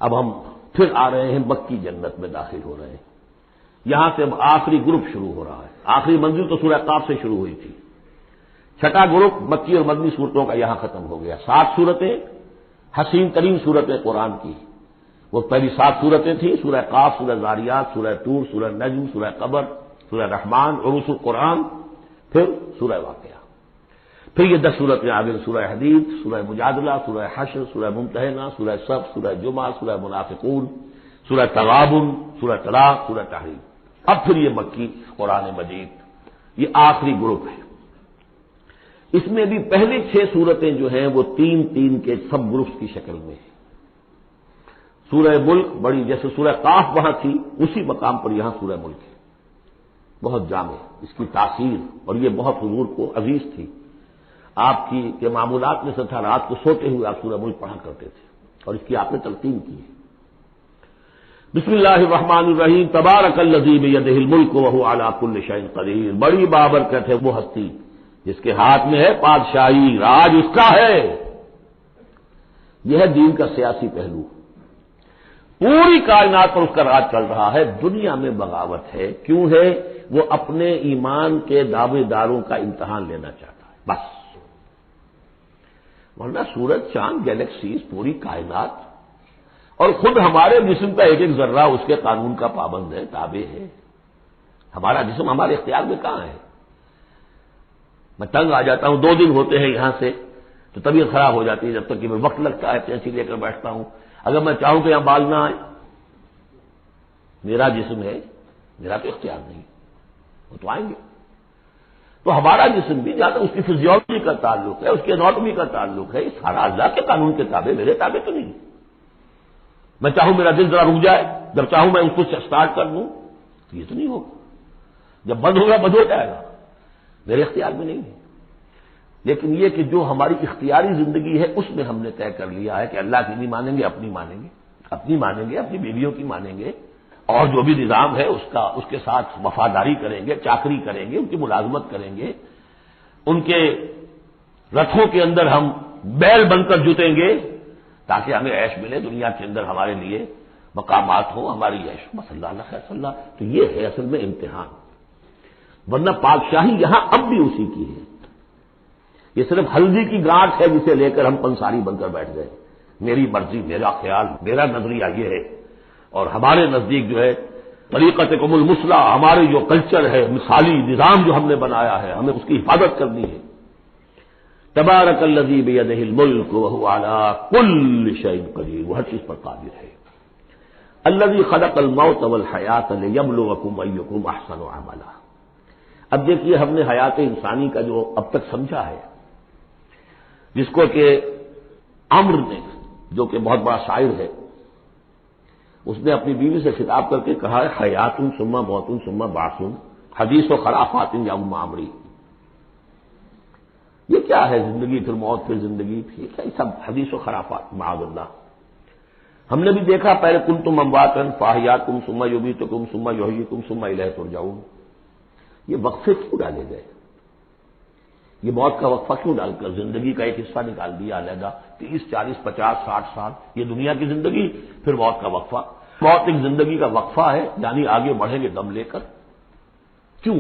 اب ہم پھر آ رہے ہیں مکی جنت میں داخل ہو رہے ہیں. یہاں سے اب آخری گروپ شروع ہو رہا ہے. آخری منزل تو سورہ قاف سے شروع ہوئی تھی. چھٹا گروپ مکی اور مدنی صورتوں کا یہاں ختم ہو گیا. 7 صورتیں حسین ترین صورتیں قرآن کی. وہ پہلی 7 صورتیں تھیں: سورہ قاف، سورہ ذاریات، سورہ طور، سورہ نجم، سورہ قمر، سورہ رحمان، عروس القرآن، پھر سورہ واقعہ. پھر یہ 10 صورتیں آگے: سورہ حدید، سورہ مجادلہ، سورہ حشر، سورہ ممتحنہ، سورہ صف، سورہ جمعہ، سورہ منافقون، سورہ تغابن، سورہ طلاق، سورہ تحریم. اب پھر یہ مکی قرآن مجید، یہ آخری گروپ ہے. اس میں بھی پہلی 6 صورتیں جو ہیں وہ 3 کے سب گروپس کی شکل میں ہیں. سورہ ملک بڑی، جیسے سورہ قاف وہاں تھی اسی مقام پر یہاں سورہ ملک ہے. بہت جامع اس کی تاثیر، اور یہ بہت حضور کو عزیز تھی. آپ کی کے معمولات میں سے تھا رات کو سوتے ہوئے آپ سورہ ملک پڑھا کرتے تھے، اور اس کی آپ نے تلقین کی ہے. بسم اللہ الرحمن الرحیم. تبارک الذی بیدہ الملک وہو علی کل شیء قدیر. بڑی بابرکت ہے وہ ہستی جس کے ہاتھ میں ہے بادشاہی، راج اس کا ہے. یہ ہے دین کا سیاسی پہلو. پوری کائنات پر اس کا راج چل رہا ہے. دنیا میں بغاوت ہے. کیوں ہے؟ وہ اپنے ایمان کے دعوے داروں کا امتحان لینا چاہتا ہے بس. ورنہ سورج، چاند، گیلیکسیز، پوری کائنات اور خود ہمارے جسم کا ایک ذرہ اس کے قانون کا پابند ہے، تابع ہے. ہمارا جسم ہمارے اختیار میں کہاں ہے؟ میں تنگ آ جاتا ہوں، 2 دن ہوتے ہیں یہاں سے تو طبیعت خراب ہو جاتی ہے، جب تک کہ میں وقت لگتا ہے پینسی لے کر بیٹھتا ہوں. اگر میں چاہوں کہ یہاں بال نہ آئے، میرا جسم ہے، میرا تو اختیار نہیں، وہ تو آئیں گے. تو ہمارا جسم بھی جہاں تک اس کی فزیولوجی کا تعلق ہے، اس کی اناٹمی کا تعلق ہے، یہ سارا اللہ کے قانون کے تابع، میرے تابع تو نہیں. میں چاہوں میرا دل ذرا رک جائے، جب چاہوں میں اس کو اسٹارٹ کر دوں تو یہ تو نہیں ہوگا. جب بند ہوگا بند ہو جائے گا، میرے اختیار میں نہیں ہے. لیکن یہ کہ جو ہماری اختیاری زندگی ہے اس میں ہم نے طے کر لیا ہے کہ اللہ کی نہیں مانیں گے، اپنی مانیں گے، اپنی مانیں گے، اپنی بیویوں کی مانیں گے، اور جو بھی نظام ہے اس کے ساتھ وفاداری کریں گے، چاکری کریں گے، ان کی ملازمت کریں گے، ان کے رتھوں کے اندر ہم بیل بن کر جتیں گے تاکہ ہمیں عیش ملے، دنیا کے اندر ہمارے لیے مقامات ہوں، ہماری عیش. بس اللہ اللہ خیر اللہ. تو یہ ہے اصل میں امتحان. ورنہ پادشاہی یہاں اب بھی اسی کی ہے. یہ صرف ہلدی کی گانٹھ ہے جسے لے کر ہم پنساری بن کر بیٹھ گئے. میری مرضی، میرا خیال، میرا نظریہ یہ ہے. اور ہمارے نزدیک جو ہے طریقتکم المثلی، ہمارے جو کلچر ہے، مثالی نظام جو ہم نے بنایا ہے، ہمیں اس کی حفاظت کرنی ہے. تبارک الذی بیدہ الملک وہو علی کل شیء قدیر. وہ ہر چیز پر قادر ہے. الذی خلق الموت والحیات لیبلوکم ایکم احسن عملا. اب دیکھیے ہم نے حیات انسانی کا جو اب تک سمجھا ہے، جس کو کہ عمر نے، جو کہ بہت بڑا شاعر ہے، اس نے اپنی بیوی سے خطاب کر کے کہا ہے حیات ثم موت ثم بعث حدیث و خرافات یا عمری. یہ کیا ہے؟ زندگی پھر موت پھر زندگی، پھر کیا سب حدیث و خرافات معاذ اللہ. ہم نے بھی دیکھا پہلے کنتم امواتا فاحیاکم ثم یمیتکم ثم یحییکم ثم الیہ ترجعون. یہ وقفے کیوں ڈالے گئے؟ یہ موت کا وقفہ کیوں ڈال کر زندگی کا ایک حصہ نکال دیا علیحدہ؟ 30 40 50 60 سال یہ دنیا کی زندگی، پھر موت کا وقفہ. موت ایک زندگی کا وقفہ ہے، یعنی آگے بڑھیں گے دم لے کر. کیوں؟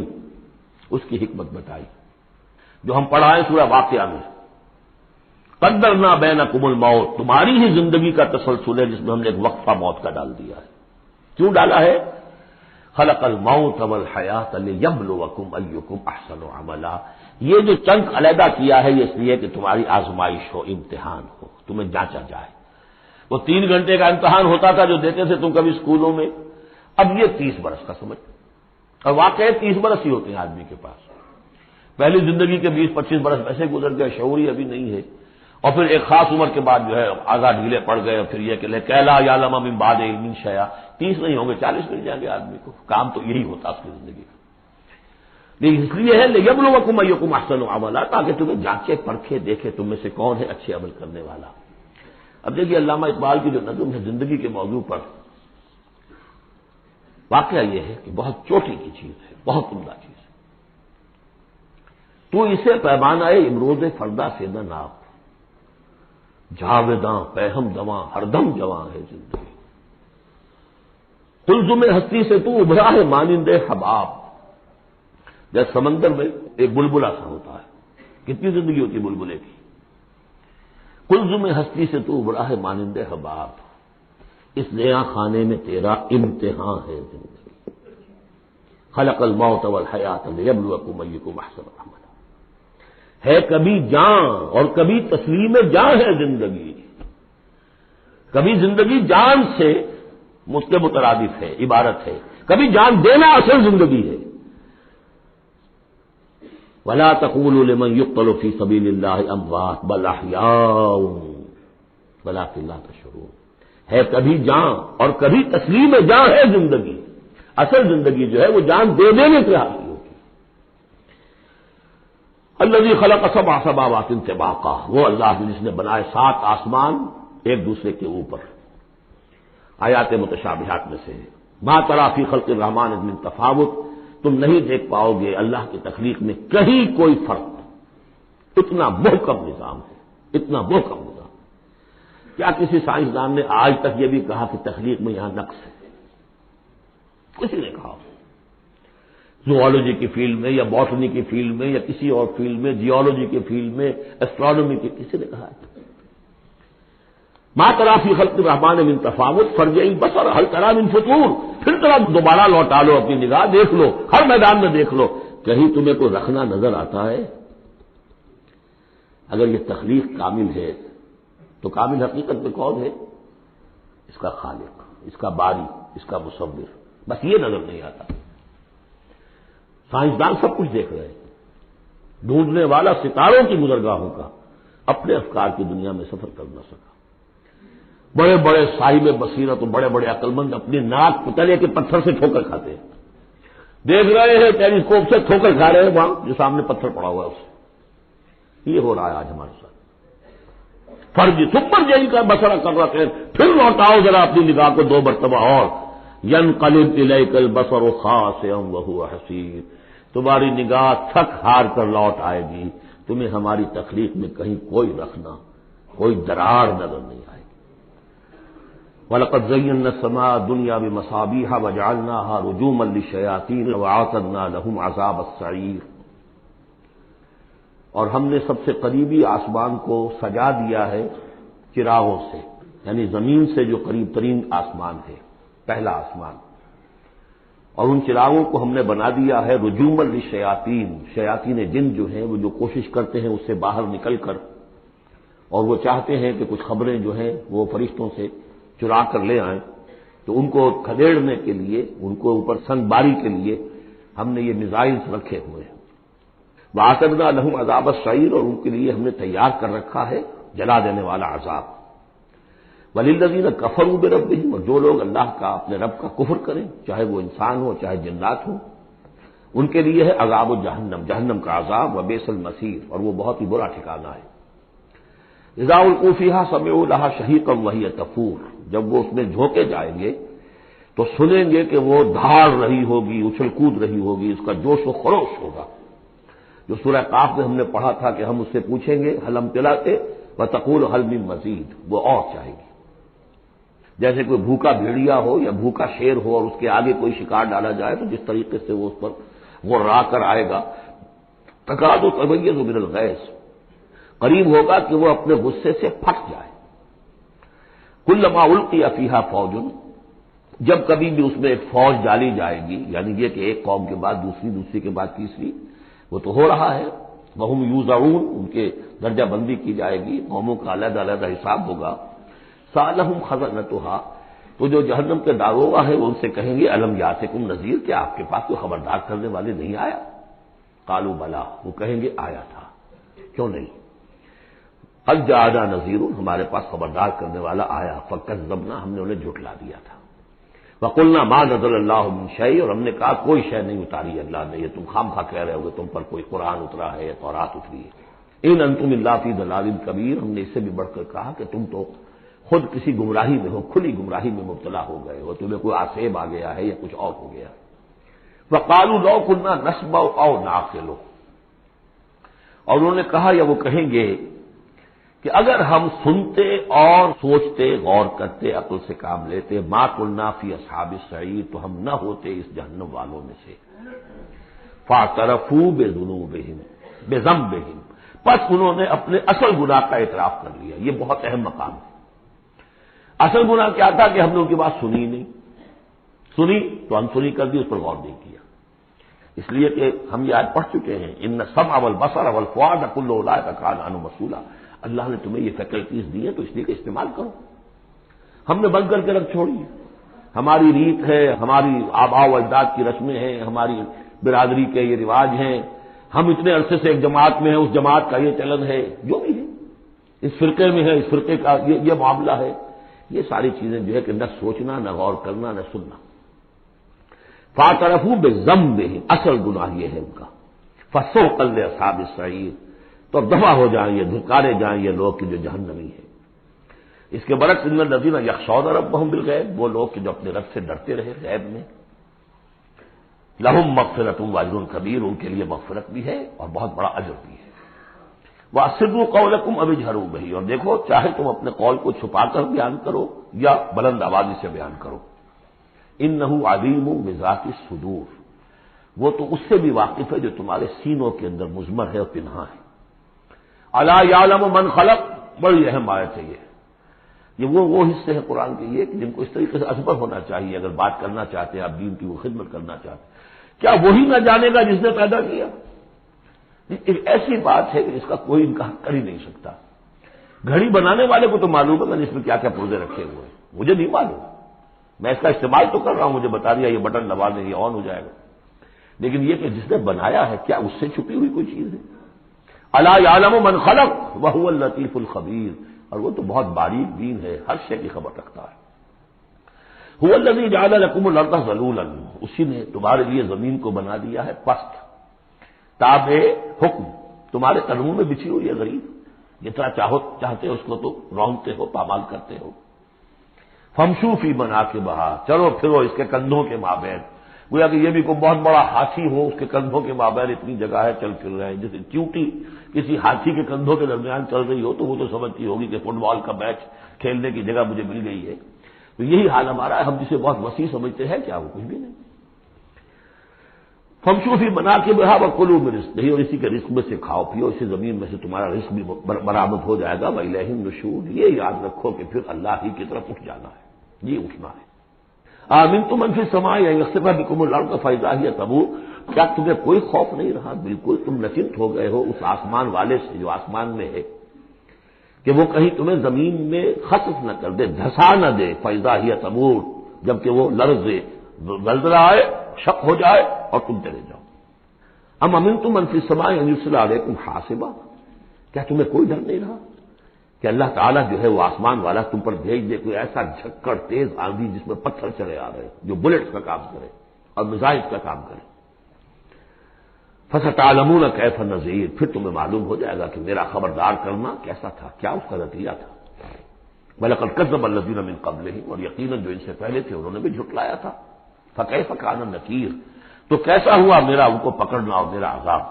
اس کی حکمت بتائی جو ہم پڑھائیں سورہ واقعہ میں. قدرنا بینکم الموت، تمہاری ہی زندگی کا تسلسل ہے جس میں ہم نے ایک وقفہ موت کا ڈال دیا ہے. کیوں ڈالا ہے؟ خلق الموت والحیات لیبلوکم ایکم احسن عملا. یہ جو چنک علیحدہ کیا ہے یہ اس لیے کہ تمہاری آزمائش ہو، امتحان ہو، تمہیں جانچا جائے. وہ 3 گھنٹے کا امتحان ہوتا تھا جو دیتے تھے تم کبھی اسکولوں میں، اب یہ 30 برس کا سمجھ. اور واقعی 30 برس ہی ہوتے ہیں آدمی کے پاس. پہلی زندگی کے 20 25 برس ویسے گزر گئے، شعوری ابھی نہیں ہے. اور پھر ایک خاص عمر کے بعد جو ہے آزاد ڈھیلے پڑ گئے، اور پھر یہ کہ کیلا یعلم من بعد علم شیئا. 30 نہیں ہوں گے، 40 مل جائیں گے آدمی کو. کام تو یہی ہوتا اس کی زندگی کا. لیکن اس لیے ہے لیبلوکم ایکم احسن عملا، تاکہ تمہیں جانچے پرکھے دیکھے تم میں سے کون ہے اچھے عمل کرنے والا. اب دیکھیے علامہ اقبال کی جو نظم ہے زندگی کے موضوع پر، واقعہ یہ ہے کہ بہت چوٹی کی چیز ہے، بہت عمدہ چیز ہے. تو اسے پیمانہ امروز فردا سے نہ ناپ، جاویداں پہم دواں ہر دم جواں ہے زندگی. قلزم ہستی سے تو ابھرا ہے مانند حباب، جیسے سمندر میں ایک بلبلا سا ہوتا ہے، کتنی زندگی ہوتی ہے بلبلے کی. قلزم ہستی سے تو ابھرا ہے مانند حباب، اس نیا خانے میں تیرا امتحان ہے زندگی. خلق الموت والحیات لیبلوکم ایکم احسن عملا. ہے کبھی جان اور کبھی تسلیم جان ہے زندگی. کبھی زندگی جان سے مترادف ہے، عبارت ہے، کبھی جان دینا اصل زندگی ہے. ولا تقولوا لمن يقتل في سبيل الله اموات بل احياء ولكن لا تشعرون. ہے کبھی جان اور کبھی تسلیم جان ہے زندگی. اصل زندگی جو ہے وہ جان دے دینے سے حاصل ہوتی. الذي خلق سبع سماوات طباقا، وہ اللہ جس نے بنائے 7 آسمان ایک دوسرے کے اوپر. آیات متشابہات میں سے ما تری فی خلق الرحمن من تفاوت، تم نہیں دیکھ پاؤ گے اللہ کی تخلیق میں کہیں کوئی فرق. اتنا محکم نظام ہے، اتنا محکم نظام. کیا کسی سائنسدان نے آج تک یہ بھی کہا کہ تخلیق میں یہاں نقص ہے؟ کسی نے کہا؟ زوالوجی کی فیلڈ میں یا باٹنی کی فیلڈ میں یا کسی اور فیلڈ میں، جیولوجی کی فیلڈ میں، ایسٹرونومی کی، کسی نے کہا ہے؟ ما تری فی خلق الرحمن من تفاوت فارجع البصر هل تری من فطور. پھر طرح دوبارہ لوٹا لو اپنی نگاہ، دیکھ لو، ہر میدان میں دیکھ لو، کہیں تمہیں کوئی رکھنا نظر آتا ہے؟ اگر یہ تخلیق کامل ہے تو کامل حقیقت میں کون ہے؟ اس کا خالق، اس کا باری، اس کا مصور. بس یہ نظر نہیں آتا. سائنسدان سب کچھ دیکھ رہے ہیں، ڈھونڈنے والا ستاروں کی گزرگاہوں کا اپنے افکار کی دنیا میں سفر کر نہ سکا. بڑے بڑے صاحب بصیرت اور بڑے بڑے عقلمند اپنی ناک پتلے کے پتھر سے ٹھوکر کھاتے ہیں. دیکھ رہے ہیں ٹیلیسکوپ سے ٹھوکر کھا رہے ہیں وہاں جو سامنے پتھر پڑا ہوا ہے اس سے. یہ ہو رہا ہے آج ہمارے ساتھ. فرض سپر جیل کا مسئلہ کر رہے ہیں، پھر لوٹاؤ ذرا اپنی نگاہ کو 2 مرتبہ اور. ينقلب إليك البصر خاسئا وهو حسير. تمہاری نگاہ تھک ہار کر لوٹ آئے گی، تمہیں ہماری تخلیق میں کہیں کوئی رکھنا، کوئی درار نظر نہیں آئے گی. وَلَقَدْ زَيَّنَّا السَّمَاءَ الدُّنْيَا بِمَصَابِيحَ وَجَعَلْنَاهَا رُجُومًا لِلشَّيَاطِينِ وَأَعْتَدْنَا لَهُمْ عَذَابَ السَّعِيرِ. اور ہم نے سب سے قریبی آسمان کو سجا دیا ہے چراغوں سے، یعنی زمین سے جو قریب ترین آسمان ہے، پہلا آسمان. اور ان چراغوں کو ہم نے بنا دیا ہے رجوما للشیاطین. شیاطین جن جو ہیں وہ جو کوشش کرتے ہیں اس سے باہر نکل کر، اور وہ چاہتے ہیں کہ کچھ خبریں جو ہیں وہ فرشتوں سے چرا کر لے آئیں، تو ان کو کھدیڑنے کے لیے، ان کو اوپر سنگ باری کے لیے ہم نے یہ میزائلز رکھے ہوئے ہیں. وَأَعْتَدْنَا لَهُمْ عَذَابَ السَّعِيرِ، اور ان کے لیے ہم نے تیار کر رکھا ہے جلا دینے والا عذاب. وَلِلَّذِينَ كَفَرُوا بِرَبِّهِمْ، اور جو لوگ اللہ کا، اپنے رب کا کفر کریں، چاہے وہ انسان ہو چاہے جنات ہوں، ان کے لیے ہے عذاب جہنم، جہنم کا عذاب. وَبِئْسَ الْمَصِيرُ، اور وہ بہت ہی برا ٹھکانہ ہے. اذا القوا فيها سمعوا لها شهيقا وهي تفور، جب وہ اس میں جھونکے جائیں گے تو سنیں گے کہ وہ دھاڑ رہی ہوگی، اچھل کود رہی ہوگی، اس کا جوش و خروش ہوگا. جو سورہ قاف میں ہم نے پڑھا تھا کہ ہم اس سے پوچھیں گے هل امتلأت وتقول هل من مزید، وہ اور چاہے گی. جیسے کوئی بھوکا بھیڑیا ہو یا بھوکا شیر ہو اور اس کے آگے کوئی شکار ڈالا جائے تو جس طریقے سے وہ اس پر غرا کر آئے گا. تکاد تمیز من الغیظ، قریب ہوگا کہ وہ اپنے غصے سے پھٹ جائے. کلما القی فیہا فوج، جب کبھی بھی اس میں ایک فوج ڈالی جائے گی، یعنی یہ کہ ایک قوم کے بعد دوسری، دوسری کے بعد تیسری، وہ تو ہو رہا ہے. وہم یوزعون، ان کے درجہ بندی کی جائے گی، قوموں کا علیحدہ علیحدہ حساب ہوگا. سألہم خزنتہا، تو جو جہنم کے داروغہ ہیں وہ ان سے کہیں گے الم یاتکم نذیر، کیا آپ کے پاس کوئی خبردار کرنے والے نہیں آیا؟ قالوا بلا، وہ کہیں گے آیا تھا، کیوں نہیں؟ قد جاءنا نذیر، ہمارے پاس خبردار کرنے والا آیا. فکذبنا، ہم نے انہیں جھٹلا دیا تھا. وقلنا ما نزل اللہ من شیء، اور ہم نے کہا کوئی شے نہیں اتاری اللہ نے، یہ تم خام خواہ کہہ رہے ہو کہ تم پر کوئی قرآن اترا ہے یا تورات اتری ہے. ان انتم الا فی ضلال کبیر، ہم نے اس سے بھی بڑھ کر کہا کہ تم تو خود کسی گمراہی میں ہو، کھلی گمراہی میں مبتلا ہو گئے ہو، تمہیں کوئی آسیب آ گیا ہے یا کچھ اور ہو گیا. وقالوا لو كنا نسمع او نعقل، اور انہوں نے کہا یا وہ کہیں گے کہ اگر ہم سنتے اور سوچتے، غور کرتے، عقل سے کام لیتے، ما قلنا فی اصحاب السعیر، تو ہم نہ ہوتے اس جہنم والوں میں سے۔ فاعترفوا بذنوبہم بذنبہم، پس انہوں نے اپنے اصل گناہ کا اعتراف کر لیا۔ یہ بہت اہم مقام ہے۔ اصل گناہ کیا تھا کہ ہم نے ان کی بات سنی نہیں، سنی تو انسنی کر دی، اس پر غور نہیں کیا۔ اس لیے کہ ہم یہ آج پڑھ چکے ہیں، ان السمع والبصر والفؤاد کل اولئک کان عنہ مسئولا۔ اللہ نے تمہیں یہ فیکلٹیز دی ہیں تو اس لیے کہ استعمال کرو۔ ہم نے بند کر کے رکھ چھوڑی ہے۔ ہماری ریت ہے، ہماری آباء و اجداد کی رسمیں ہیں، ہماری برادری کے یہ رواج ہیں، ہم اتنے عرصے سے ایک جماعت میں ہیں، اس جماعت کا یہ چلن ہے، جو بھی ہے، اس فرقے میں ہے، اس فرقے کا یہ معاملہ ہے۔ یہ ساری چیزیں جو ہے کہ نہ سوچنا، نہ غور کرنا، نہ سننا۔ فاعترفوا بذنبہم، اصل گناہ یہ ہے ان کا۔ فسحقا لاصحاب السعیر، تو دفع ہو جائیں یہ، دھکارے جائیں یہ لوگ کہ جو جہنمی ہیں۔ اس کے برعکس ان الذین یخشون ربہم بالغیب، وہ لوگ کہ جو اپنے رب سے ڈرتے رہے غیب میں، لہم مغفرۃ واجر کبیر، ان کے لیے مغفرت بھی ہے اور بہت بڑا اجر بھی ہے۔ واسروا قولکم او اجہروا بہ، اور دیکھو چاہے تم اپنے قول کو چھپا کر بیان کرو یا بلند آوازی سے بیان کرو۔ انہ علیم بذات الصدور، وہ تو اس سے بھی واقف ہے جو تمہارے سینوں کے اندر مضمر ہے اور پنہاں ہے۔ الا یعلم من خلق، بڑی اہم آیت ہے یہ وہ حصے ہیں قرآن کے یہ کہ جن کو اس طریقے سے ازبر ہونا چاہیے اگر بات کرنا چاہتے ہیں، آپ دین کی وہ خدمت کرنا چاہتے ہیں۔ کیا وہی نہ جانے گا جس نے پیدا کیا؟ ایک ایسی بات ہے کہ اس کا کوئی انکار کر ہی نہیں سکتا۔ گھڑی بنانے والے کو تو معلوم ہے کہ اس میں کیا کیا پرزے رکھے ہوئے ہیں، مجھے نہیں معلوم، میں اس کا استعمال تو کر رہا ہوں، مجھے بتا دیا یہ بٹن دبا دیں یہ آن ہو جائے گا، لیکن یہ کہ جس نے بنایا ہے کیا اس سے چھپی ہوئی کوئی چیز ہے؟ الا یعلم من خلق وهو اللطیف الخبیر، اور وہ تو بہت باریک بین ہے، ہر شے کی خبر رکھتا ہے۔ هو الذی جعل لکم الارض ذلولا، اسی نے تمہارے لیے زمین کو بنا دیا ہے پست، تابع حکم، تمہارے قدموں میں بچھی ہوئی ہے غریب، جتنا چاہتے ہو اس کو تو رونگتے ہو، پامال کرتے ہو۔ فمشوا فی مناکبہا، چلو پھرو اس کے کندھوں کے مابین، گویا کہ یہ بھی کوئی بہت بڑا ہاتھی ہو، اس کے کندھوں کے مابین اتنی جگہ ہے، چل پھر رہے ہیں، جیسے چیونٹی کسی ہاتھی کے کندھوں کے درمیان چل رہی ہو تو وہ تو سمجھتی ہوگی کہ فٹ بال کا میچ کھیلنے کی جگہ مجھے مل گئی ہے۔ تو یہی حال ہمارا ہے، ہم جسے بہت وسیع سمجھتے ہیں کیا وہ کچھ بھی نہیں۔ فمشوا فی مناکبہا وکلوا من رزقہ، اور اسی کے رزق میں سے کھاؤ پیو، اسی زمین میں سے تمہارا رزق بھی برآمد ہو جائے گا۔ وإلیہ النشور، یہ یاد رکھو کہ پھر اللہ ہی کی طرف اٹھ جانا ہے، یہ اٹھنا ہے۔ آمنتم من فی السماء ان یخسف بکم الارض فاذا ہی تمور، کیا تمہیں کوئی خوف نہیں رہا؟ بالکل تم نچنت ہو گئے ہو اس آسمان والے سے جو آسمان میں ہے کہ وہ کہیں تمہیں زمین میں خسف نہ کر دے، دھسا نہ دے، فاذا ہی تمور، جبکہ وہ لرزے، زلزلہ آئے، شق ہو جائے اور تم چلے جاؤ۔ امنتم من فی السماء ان یرسل علیکم حاصبا، کیا تمہیں کوئی ڈر نہیں رہا کہ اللہ تعالیٰ جو ہے وہ آسمان والا تم پر بھیج دے کوئی ایسا جھکڑ تیز آندھی جس میں پتھر چلے آ رہے جو بلٹس کا کام کرے اور میزائل کا کام کرے۔ فستعلمون کیف نذیر، پھر تمہیں معلوم ہو جائے گا کہ میرا خبردار کرنا کیسا تھا، کیا اس کا نتیجہ تھا۔ وَلَقَدْ كَذَّبَ الَّذِينَ مِن قَبْلِهِمْ، اور یقیناً جو ان سے پہلے تھے انہوں نے بھی جھٹلایا تھا۔ فَكَيْفَ كَانَ نَكِيرٌ، تو کیسا ہوا میرا ان کو پکڑنا اور میرا عذاب۔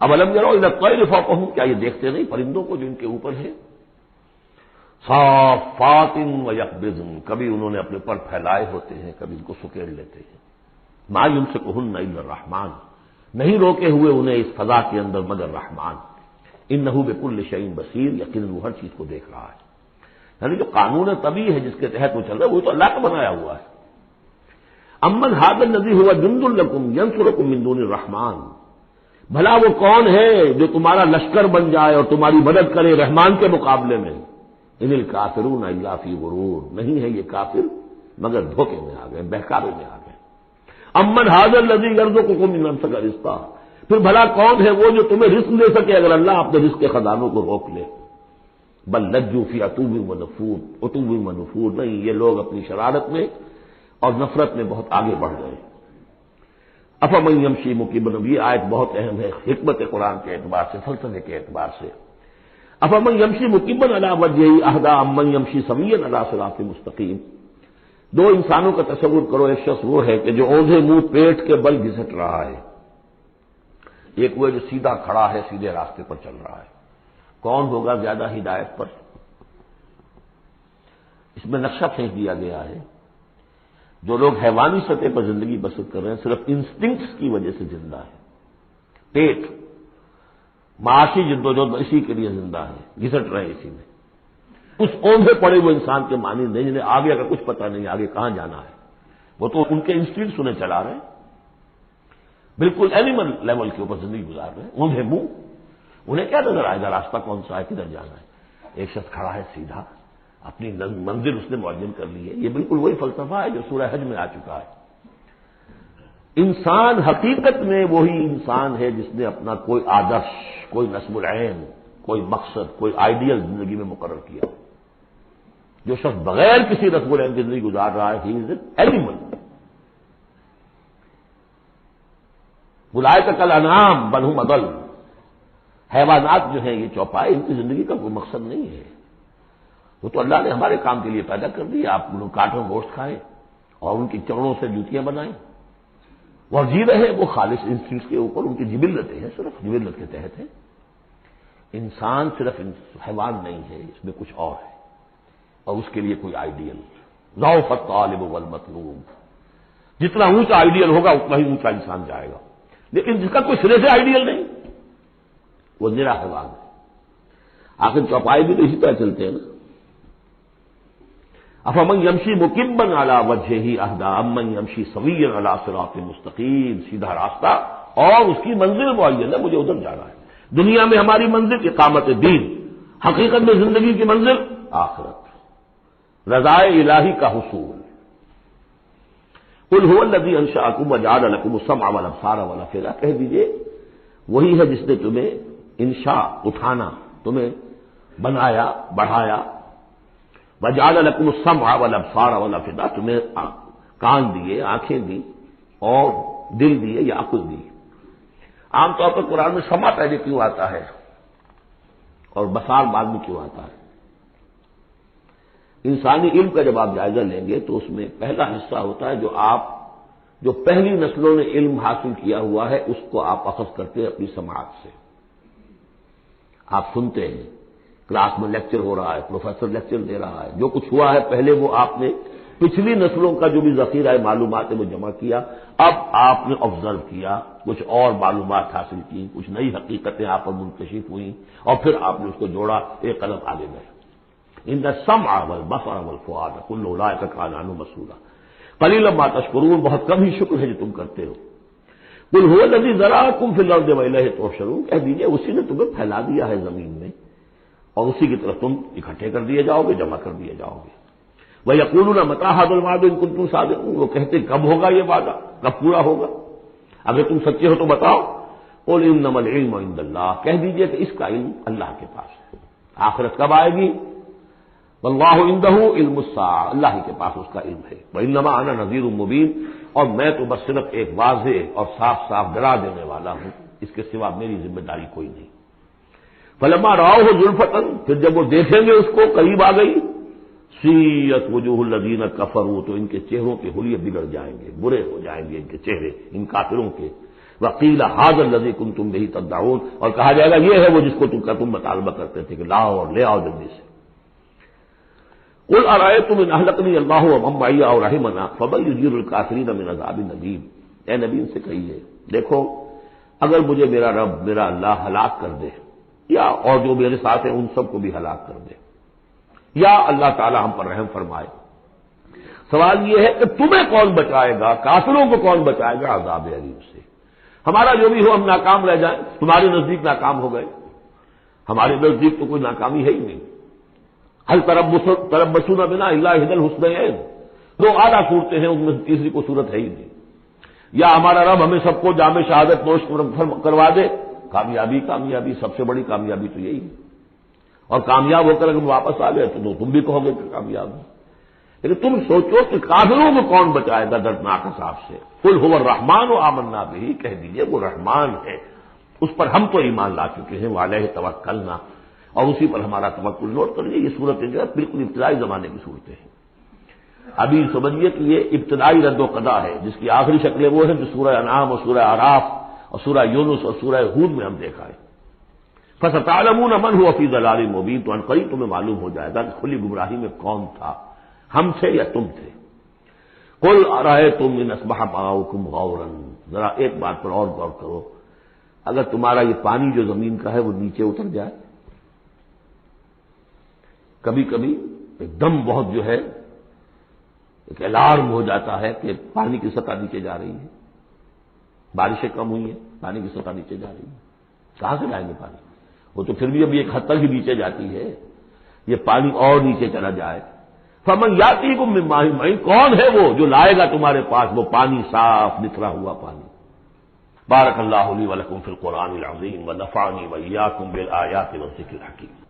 اولم يروا الى الطير فوقهم، کیا یہ دیکھتے نہیں پرندوں کو جو ان کے اوپر ہے؟ صافات ويقبضن، کبھی انہوں نے اپنے پر پھیلائے ہوتے ہیں، کبھی ان کو سکیڑ لیتے ہیں۔ ما يمسكهن الا الرحمن، نہیں روکے ہوئے انہیں اس فضا کے اندر مگر رحمان۔ انه بكل شيء بصير، یقیناً وہ ہر چیز کو دیکھ رہا ہے۔ یعنی جو قانون طبیعی ہے جس کے تحت وہ چل رہا ہے وہ تو اللہ کا بنایا ہوا ہے۔ امن هذا الذي هو جند لكم ينصركم من دون الرحمن، بھلا وہ کون ہے جو تمہارا لشکر بن جائے اور تمہاری مدد کرے رحمان کے مقابلے میں؟ ان الکافرون الا فی غرور، نہیں ہے یہ کافر مگر دھوکے میں آ گئے، بہکاوے میں آ گئے۔ امن هذا الذي يرزقكم من امسك رزقا، پھر بھلا کون ہے وہ جو تمہیں رزق دے سکے اگر اللہ اپنے رزق کے خزانوں کو روک لے؟ بل لجوا فی عتو و نفور، نہیں یہ لوگ اپنی شرارت میں اور نفرت میں بہت آگے بڑھ گئے۔ افمن یمشی مکبا، یہ آیت بہت اہم ہے حکمت قرآن کے اعتبار سے، فلسفے کے اعتبار سے۔ افمن یمشی مکبا علی وجہہ اہدی امن یمشی سویا علی صراط مستقیم، دو انسانوں کا تصور کرو، ایک شخص وہ ہے کہ جو اوندھے منہ پیٹ کے بل گھسٹ رہا ہے، ایک وہ جو سیدھا کھڑا ہے، سیدھے راستے پر چل رہا ہے۔ کون ہوگا زیادہ ہدایت پر؟ اس میں نقشہ پھینک دیا گیا ہے جو لوگ حیوانی سطح پر زندگی بسر کر رہے ہیں صرف انسٹنکٹس کی وجہ سے زندہ ہے، پیٹ معاشی جدوجہد اسی کے لیے زندہ ہے، گھسٹ رہے ہیں اسی میں، اس اوندھے پڑے وہ انسان کے معنی نہیں جنہیں آگے اگر کچھ پتہ نہیں آگے کہاں جانا ہے، وہ تو ان کے انسٹنکٹس انہیں چلا رہے ہیں، بالکل اینیمل لیول کے اوپر زندگی گزار رہے ہیں، اوندھے منہ، انہیں کیا نظر آئے گا راستہ کون سا ہے، کدھر جانا ہے؟ ایک شخص کھڑا ہے سیدھا، اپنی منزل اس نے معین کر لی ہے۔ یہ بالکل وہی فلسفہ ہے جو سورہ حج میں آ چکا ہے۔ انسان حقیقت میں وہی انسان ہے جس نے اپنا کوئی آدرش، کوئی نصب العین، کوئی مقصد، کوئی آئیڈیل زندگی میں مقرر کیا۔ جو شخص بغیر کسی نصب العین کی زندگی گزار رہا ہے، ہی از این اینیمل۔ اولئک کالانعام بل ھم اضل، حیوانات جو ہیں یہ چوپائے، ان کی زندگی کا کوئی مقصد نہیں ہے۔ وہ تو اللہ نے ہمارے کام کے لیے پیدا کر دی، آپ انہوں کاٹوں گوشت کھائیں اور ان کی چمڑوں سے جوتیاں بنائیں، وہ جی رہے وہ خالص انسٹنکٹس کے اوپر، ان کی جبلتیں ہیں، صرف جبلت کے تحت ہے۔ انسان صرف حیوان نہیں ہے، اس میں کچھ اور ہے، اور اس کے لیے کوئی آئیڈیل۔ ضعف الطالب والمطلوب، جتنا اونچا آئیڈیل ہوگا اتنا ہی اونچا انسان جائے گا، لیکن جس کا کوئی سرے سے آئیڈیل نہیں وہ نرا حیوان ہے۔ آخر چوپائے بھی تو اسی طرح چلتے ہیں نا۔ افمن یمشی مکبا علی وجہہ اہدی امن یمشی سویا علی صراط مستقیم، سیدھا راستہ اور اس کی منزل معین ہے، مجھے ادھر جانا ہے۔ دنیا میں ہماری منزل اقامت دین، حقیقت میں زندگی کی منزل آخرت، رضائے الہی کا حصول۔ قل هو الذی انشأکم وجعل لکم السمع والابصار والافئدہ، کہہ دیجئے وہی ہے جس نے تمہیں انشاء اٹھانا، تمہیں بنایا، بڑھایا، وجعل لکم السمع والابصار والافئدہ، تمہیں کان دیے، آنکھیں دی اور دل دیے یا عقل دی۔ عام طور پر قرآن میں سمع پہلے کیوں آتا ہے اور بصار بعد میں کیوں آتا ہے؟ انسانی علم کا جب آپ جائزہ لیں گے تو اس میں پہلا حصہ ہوتا ہے جو پہلی نسلوں نے علم حاصل کیا ہوا ہے، اس کو آپ اخذ کرتے ہیں اپنی سماعت سے۔ آپ سنتے ہیں، کلاس میں لیکچر ہو رہا ہے، پروفیسر لیکچر دے رہا ہے، جو کچھ ہوا ہے پہلے وہ آپ نے پچھلی نسلوں کا جو بھی ذخیرہ معلومات ہے وہ جمع کیا، اب آپ نے آبزرو کیا، کچھ اور معلومات حاصل کی، کچھ نئی حقیقتیں آپ پر منکشف ہوئیں اور پھر آپ نے اس کو جوڑا، ایک قدم آگے گئے۔ ان السمع والبصر والفؤاد کل اولئک کان عنہ مسئولا قلیلا ما تشکرون، بہت کم ہی شکر ہے جو تم کرتے ہو۔ قل هو الذی ذرأکم فی الارض والیہ تحشرون، کہہ دیجیے اسی نے تمہیں پھیلا دیا ہے زمین میں اور اسی کی طرف تم اکٹھے کر دیے جاؤ گے، جمع کر دیے جاؤ گے۔ وَيَقُولُونَ مَتَىٰ هَٰذَا الْوَعْدُ إِن كُنتُمْ صَادِقِينَ، وہ کہتے کب ہوگا یہ وعدہ، کب پورا ہوگا، اگر تم سچے ہو تو بتاؤ۔ قُلْ إِنَّمَا الْعِلْمُ عِندَ اللَّهِ، کہہ دیجیے کہ اس کا علم اللہ کے پاس ہے، آخرت کب آئے گی؟ وَاللَّهُ عِندَهُ عِلْمُ السَّاعَةِ، اللہ ہی کے پاس اس کا علم ہے۔ وَإِنَّمَا أَنَا نَذِيرٌ مُّبِينٌ، اور میں تو بس صرف ایک واضح اور صاف صاف ڈرا دینے والا ہوں، اس کے سوا میری ذمہ داری کوئی نہیں۔ فَلَمَّا رَأَوْهُ زُلْفَةً، پھر جب وہ دیکھیں گے اس کو قریب آ گئی، سیئت وجوہ الذین کفروا، تو ان کے چہروں کے حلیے بگڑ جائیں گے، برے ہو جائیں گے ان کے چہرے، ان کافروں کے۔ وقیل ھذا الذی کنتم بہ تدعون، اور کہا جائے گا یہ ہے وہ جس کو تم مطالبہ کرتے تھے کہ لاؤ اور لے آؤ جلدی سے۔ قل ارأیتم ان اہلکنی اللہ ومن معی او رحمنا فمن یجیر الکافرین من عذاب الیم، اے نبی ان سے کہیے دیکھو اگر مجھے میرا رب، میرا اللہ ہلاک کر دے، یا اور جو میرے ساتھ ہیں ان سب کو بھی ہلاک کر دے، یا اللہ تعالی ہم پر رحم فرمائے، سوال یہ ہے کہ تمہیں کون بچائے گا، کافروں کو کون بچائے گا عذاب علیم سے؟ ہمارا جو بھی ہو ہم ناکام رہ جائیں، تمہارے نزدیک ناکام ہو گئے، ہمارے نزدیک تو کوئی ناکامی ہے ہی نہیں۔ هل تربصون بنا الا احدى الحسنيين، دو اعلیٰ صورتیں ہیں ان میں تیسری کو صورت ہے ہی نہیں۔ یا ہمارا رب ہمیں سب کو جام شہادت نوش کروا دے، کامیابی کامیابی، سب سے بڑی کامیابی تو یہی ہے، اور کامیاب ہو کر اگر واپس آ گئے تو تم بھی کہو گے کہ کامیاب ہو۔ لیکن تم سوچو کہ کافروں کو کون بچائے گا دردناک عذاب سے؟ قل هو الرحمن آمنا به، کہہ دیجئے وہ رحمان ہے، اس پر ہم تو ایمان لا چکے ہیں، وعلیہ توکلنا، اور اسی پر ہمارا توکل۔ نوٹ کر لیجیے یہ صورتیں جو ہے بالکل ابتدائی زمانے کی صورتیں ہیں۔ ابھی سمجھیے کہ یہ ابتدائی رد و قضا ہے، جس کی آخری شکلیں وہ ہیں جو سورہ انعام اور سورہ اعراف اور سورہ یونس اور سورہ ہود میں ہم دیکھا ہے۔ فستعلمون من هو فی ضلال مبین، تو عنقریب تمہیں معلوم ہو جائے گا کہ کھلی گمراہی میں کون تھا، ہم تھے یا تم تھے۔ قل ارأیتم ان اصبح ماؤکم غورا، ذرا ایک بات پر اور غور کرو، اگر تمہارا یہ پانی جو زمین کا ہے وہ نیچے اتر جائے، کبھی کبھی ایک دم بہت جو ہے ایک الارم ہو جاتا ہے کہ پانی کی سطح نیچے جا رہی ہے، بارشیں کم ہوئی ہیں، پانی کی سطح نیچے جا رہی ہے، کہاں سے لائیں گے پانی؟ وہ تو پھر بھی ابھی ایک حد تک ہی نیچے جاتی ہے، یہ پانی اور نیچے چلا جائے، فمن یاتیکم من ماء معین، کون ہے وہ جو لائے گا تمہارے پاس وہ پانی صاف نکھرا ہوا پانی۔ بارک اللہ لی ولکم فی القرآن العظیم ونفعنی وإیاکم بالآیات والذکر الحکیم۔